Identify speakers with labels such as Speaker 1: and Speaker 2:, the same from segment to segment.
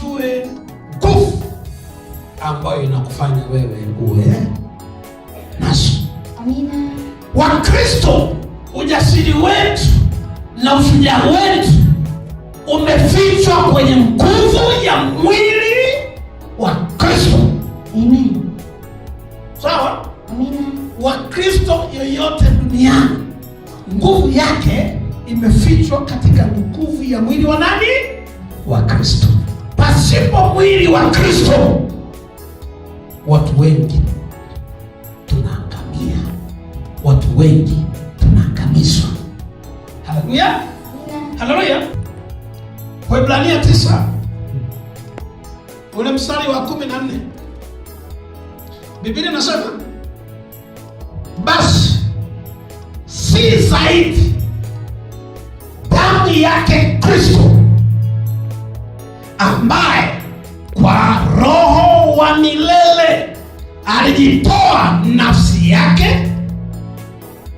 Speaker 1: ujue nguvu ambayo inakufanya wewe uwe nazo.
Speaker 2: Amina.
Speaker 1: Wakristo, ujasiri wetu na ushujaa wetu umefichwa kwenye nguvu ya mwili wa Kristo.
Speaker 2: Amen.
Speaker 1: Sawa?
Speaker 2: Amina.
Speaker 1: Wakristo yoyote duniani nguvu yake imefichwa katika nguvu ya mwili wa nani? Wa Kristo. Pasipo mwili wa Kristo, watu wengi tunaangamia, watu wengi tunaangamizwa. Haleluya, haleluya. Waebrania 9 ule mstari wa 14, Biblia inasema basi si zaidi damu yake Kristo, ambaye kwa Roho wa milele alijitoa nafsi yake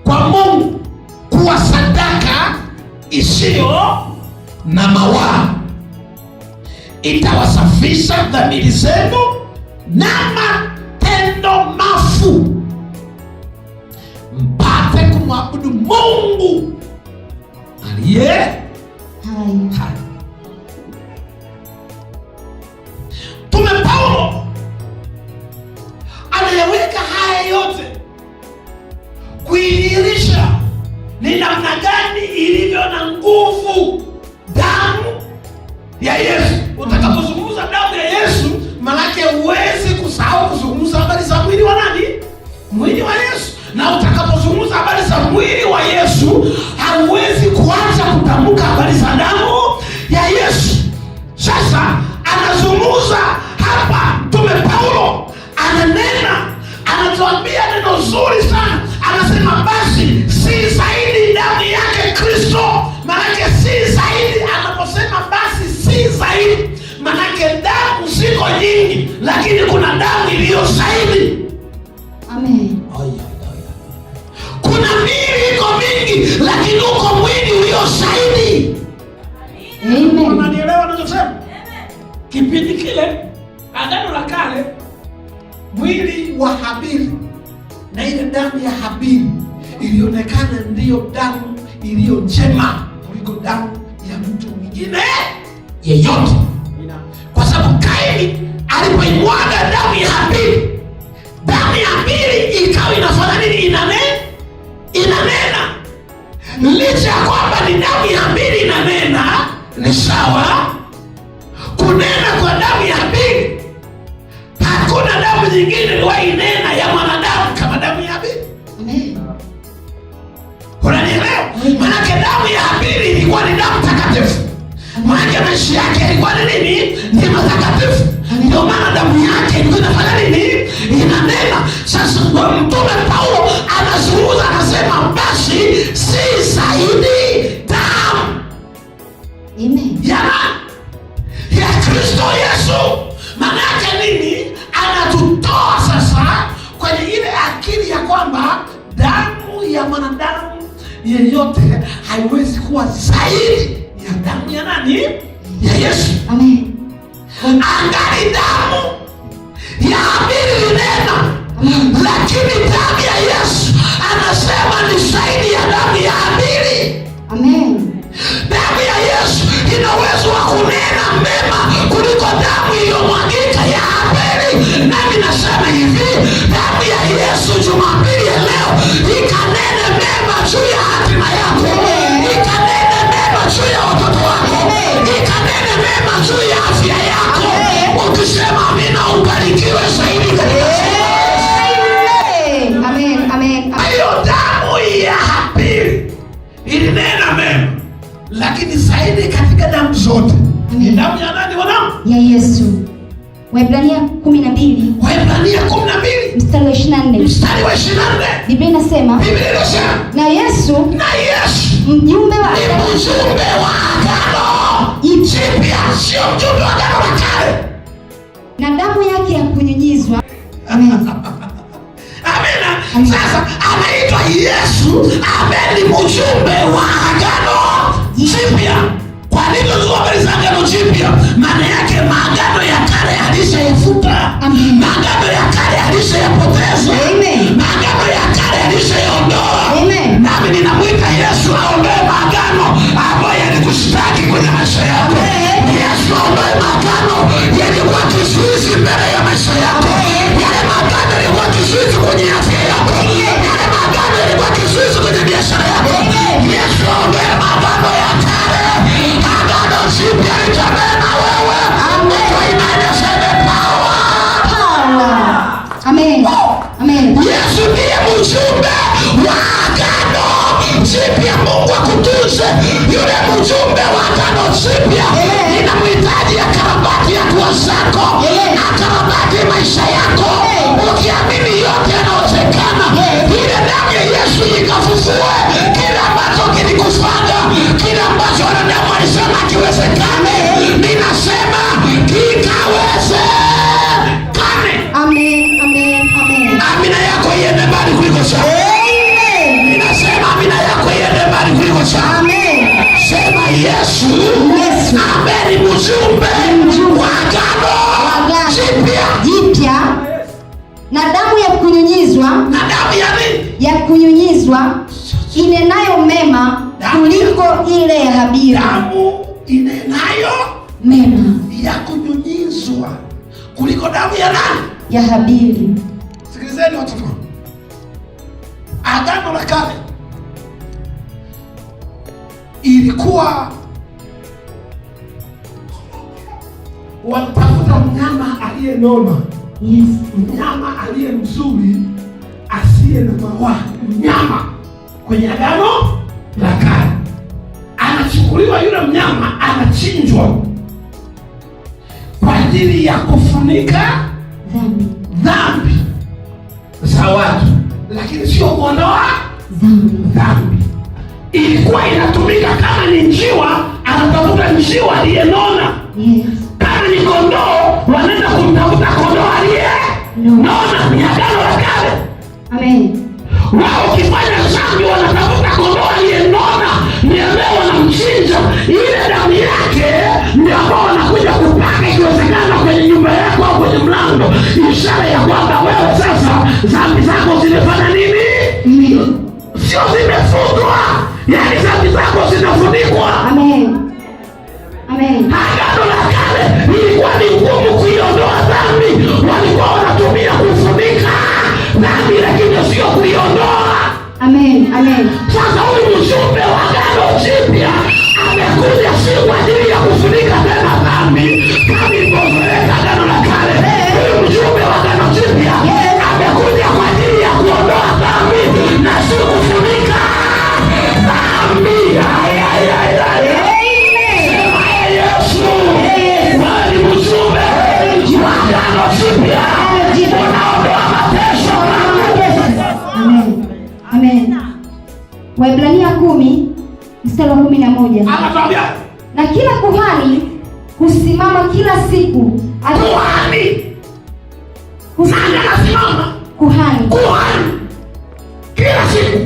Speaker 1: kwa Mungu kuwa sadaka isiyo na mawaa, itawasafisha dhamiri zenu na matendo mafu, mpate kumwabudu Mungu aliye hai. Mtume Paulo anayeweka haya yote kuidhihirisha ni namna gani ilivyo na nguvu damu ya Yesu. Utakapozungumza damu ya Yesu, manake huwezi kusahau kuzungumza habari za mwili wa nani? Mwili wa Yesu. Na utakapozungumza habari za mwili wa Yesu, hauwezi kuacha kutamka habari za damu ya Yesu. Sasa anazungumza hapa Mtume Paulo, ananena, anatuambia neno zuri sana. Anasema basi si zaidi damu yake Kristo. Manake si zaidi, anaposema basi si zaidi, manake damu ziko nyingi, lakini kuna damu iliyo zaidi.
Speaker 2: Amen.
Speaker 1: Kuna miili iko mingi, lakini uko mwili ulio zaidi.
Speaker 2: Amen.
Speaker 1: Unanielewa ninachosema? Kipindi kile Agano la Kale, mwili wa Habili na ile damu ya Habili ilionekana ndiyo damu iliyo njema kuliko damu ya mtu mwingine yeyote, kwa sababu Kaini alipoimwaga damu ya Habili, damu ya Habili ikawa inafanya nini? Inanena. Licha ya kwamba ni damu ya Habili inanena, ni sawa. Kunena kwa damu ya Habili, hakuna damu nyingine iliyoinena ya mwanadamu kama damu ya Habili. Unanielewa? Manake damu ya Habili ilikuwa ni damu takatifu. Manake maisha yake ilikuwa ni nini? Ni matakatifu. Ndio maana damu yake ilikuwa inafanya nini? Inanena. Sasa Mtume Paulo anazungumza, anasema basi si zaidi damu ya Kristo Yesu. Manake nini? Anatutoa sasa kwenye ile akili ya kwamba damu ya mwanadamu yeyote haiwezi kuwa zaidi ya damu ya nani? Ya Yesu.
Speaker 2: Amen.
Speaker 1: Angali damu ya Habili linena, lakini damu ya Yesu anasema ni zaidi ya damu ya Habili.
Speaker 2: Amen.
Speaker 1: Damu ya Yesu ina uwezo wa kunena mema kuliko damu iliyomwagika ya Habili. Nami nasema hivi, damu ya Yesu Jumapili ya leo ikanene mema juu ya hatima yako, ikanene mema juu ya watoto wako, ikanene mema juu ya afya yako. Ukisema amina, ubarikiwe zaidi katika
Speaker 2: Amen. Amen.
Speaker 1: hiyo. Damu ya Habili ilinena mema, lakini zaidi katika damu zote ni damu ya nani wanangu?
Speaker 2: Ya Yesu. Waebrania 12.
Speaker 1: Waebrania 12
Speaker 2: mstari wa 24.
Speaker 1: mstari wa 24.
Speaker 2: Biblia inasema na Yesu mjumbe wa
Speaker 1: agano jipya, sio mjumbe wa agano la kale,
Speaker 2: na damu yake ya kunyunyizwa.
Speaker 1: Amina. Sasa anaitwa Yesu ambaye ni mjumbe wa agano jipya. Kwa nini tunazungumza habari za agano jipya? Maana yake alishayafuta. Maagano ya kale alishayapoteza. Maagano ya kale alishayaondoa. Nami ninamwita Yesu aondoe maagano ambayo yalikushtaki kwenye maisha yako. Yesu aondoe maagano yalikuwa kizuizi mbele ya maisha yako. Yale maagano yalikuwa kizuizi kwenye afya yako. Yale maagano yalikuwa kizuizi kwenye biashara yako. Yesu aondoe maagano ya kale. Agano jipya litatembea na wewe.
Speaker 2: Amen. Amen.
Speaker 1: Yesu ndiye mjumbe wa agano jipya. Mungu akutunze yule mjumbe wa agano jipya. Ninamhitaji akarabati hatua zako, akarabati maisha yako. Ukiamini yote yanawezekana. Ile damu ya Yesu ikafufue kile ambacho kilikufanya, kile ambacho wanadamu walisema kiwezekane. Ninasema kikawezekane.
Speaker 2: Amen. Amen. Amen.
Speaker 1: Amina yako iende mbali kuliko chako.
Speaker 2: Amen.
Speaker 1: Ninasema amina yako iende mbali kuliko chako.
Speaker 2: Amen.
Speaker 1: Sema Yesu.
Speaker 2: Yesu.
Speaker 1: Amen. Mjumbe wa agano
Speaker 2: jipya na damu ya kunyunyizwa.
Speaker 1: Na damu ya nini?
Speaker 2: Ya kunyunyizwa inenayo mema kuliko ile ya Habili.
Speaker 1: Damu inenayo
Speaker 2: mema
Speaker 1: ya kunyunyizwa kuliko damu ya nani?
Speaker 2: Ya Habili.
Speaker 1: Sikilizeni watoto. Agano la kale ilikuwa watafuta mnyama aliyenona.
Speaker 2: Yes.
Speaker 1: Mnyama aliye mzuri asiye na mawa. Mnyama kwenye agano la kale anachukuliwa, yule mnyama anachinjwa kwa ajili ya kufunika dhambi za watu, lakini sio kuondoa dhambi. Ilikuwa inatumika kama ni njiwa, anatafuta njiwa aliyenona.
Speaker 2: Yes.
Speaker 1: Kama ni kondoo, wanaenda kumtafuta kondoo aliyenona. Ni agano la kale.
Speaker 2: Amen.
Speaker 1: Wao ukifanya dhambi wanatafuta kondoo aliyenona, ndio leo wanamchinja. Ile damu yake ndio ambao wanakuja kupaka, ikiwezekana kwenye nyumba yako au kwenye mlango, ishara ya kwamba wewe sasa dhambi zako zimefanya nini? Sio zimefutwa, yaani dhambi zako zinafunikwa.
Speaker 2: Amen. Amen.
Speaker 1: Agano la kale ilikuwa ni ngumu kuiondoa dhambi, walikuwa wanatumia kufunika dhambi, lakini sio kuiondoa.
Speaker 2: Amen. Amen.
Speaker 1: Sasa huyu mjumbe wa agano jipya amekuja si kwa ajili ya kufunika tena dhambi kama ilivyozoeleka agano la kale. Huyu mjumbe wa agano jipya amekuja kwa ajili ya kuondoa dhambi na si kufunika dhambi. Yesu ni mjumbe wa agano jipya, unaondoa mateso.
Speaker 2: Amen. Amen. Waebrania 10 mstari wa 11.
Speaker 1: Anatuambia
Speaker 2: na kila kuhani husimama kila siku.
Speaker 1: Kuhani. Nani anasimama?
Speaker 2: Kuhani.
Speaker 1: Kuhani. Kila siku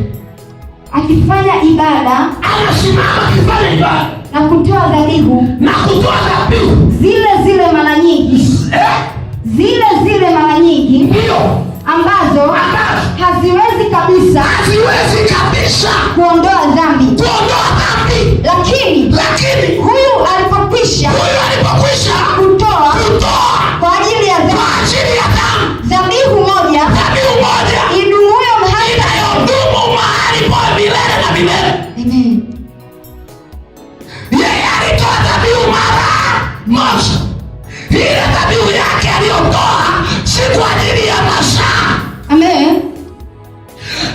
Speaker 2: akifanya ibada.
Speaker 1: Anasimama akifanya ibada.
Speaker 2: Na kutoa dhabihu.
Speaker 1: Na kutoa dhabihu.
Speaker 2: Zile mara nyingi. Zile mara nyingi.
Speaker 1: Ndio.
Speaker 2: Ambazo haziwezi kabisa kuondoa dhambi. Lakini huyu alipokwisha kutoa kwa ajili ya dhambi dhabihu moja idumuyo mahali pa milele na milele. Amen.
Speaker 1: Yeye alitoa dhabihu mara moja. Ile dhabihu yake aliyotoa si kwa ajili ya masaa.
Speaker 2: Amen.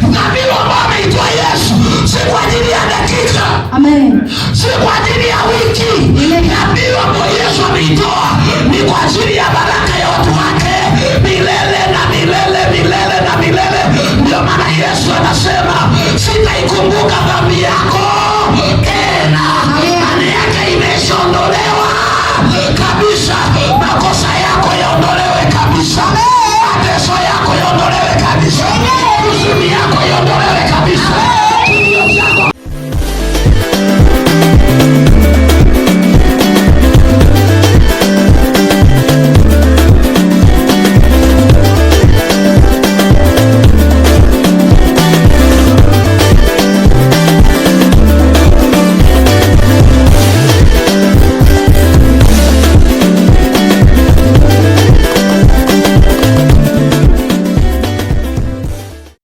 Speaker 1: Dhabihu ambayo ameitoa Yesu si kwa ajili ya dakika.
Speaker 2: Amen.
Speaker 1: Si kwa ajili ya wiki. Dhabihu ambayo Yesu ameitoa ni kwa ajili ya baraka ya watu wake milele na milele, milele na milele. Ndio maana Yesu anasema sitaikumbuka dhambi yako tena. Maana yake imeshaondolewa kabisa, makosa yako yaondolewe kabisa.